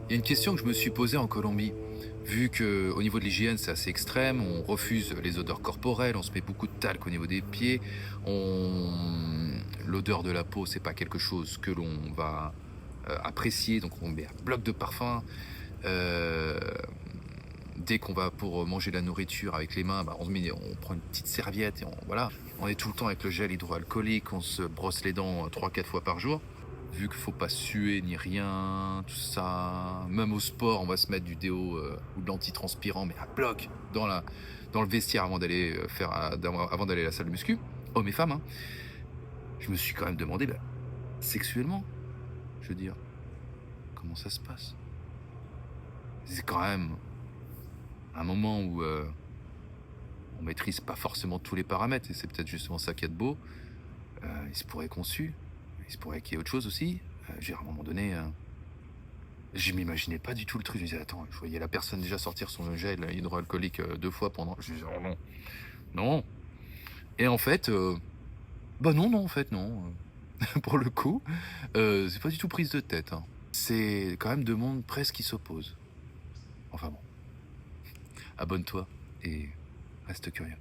Il y a une question que je me suis posée en Colombie. Vu que au niveau de l'hygiène, c'est assez extrême, on refuse les odeurs corporelles, on se met beaucoup de talc au niveau des pieds, l'odeur de la peau, c'est pas quelque chose que l'on va apprécier, donc on met un bloc de parfum. Euh, Dès qu'on va pour manger de la nourriture avec les mains, bah, on prend une petite serviette et voilà. On est tout le temps avec le gel hydroalcoolique, on se brosse les dents 3-4 fois par jour. Vu qu'il faut pas suer ni rien, tout ça. Même au sport, on va se mettre du déo ou de l'antitranspirant, mais à bloc dans le vestiaire avant d'aller avant d'aller à la salle de muscu, hommes et femmes. Hein. Je me suis quand même demandé, bah, sexuellement, je veux dire, comment ça se passe. C'est quand même un moment où on maîtrise pas forcément tous les paramètres, et c'est peut-être justement ça qu'il y a de beau. Il se pourrait qu'on sue, il se pourrait qu'il y ait autre chose aussi. À un moment donné, je m'imaginais pas du tout le truc. Je me disais, attends, je voyais la personne déjà sortir son gel hydroalcoolique 2 fois pendant. Je me disais, oh non, non. Et en fait, bah non, non, en fait, non. Pour le coup, c'est pas du tout prise de tête. Hein. C'est quand même deux mondes presque qui s'opposent. Enfin bon, abonne-toi et reste curieux.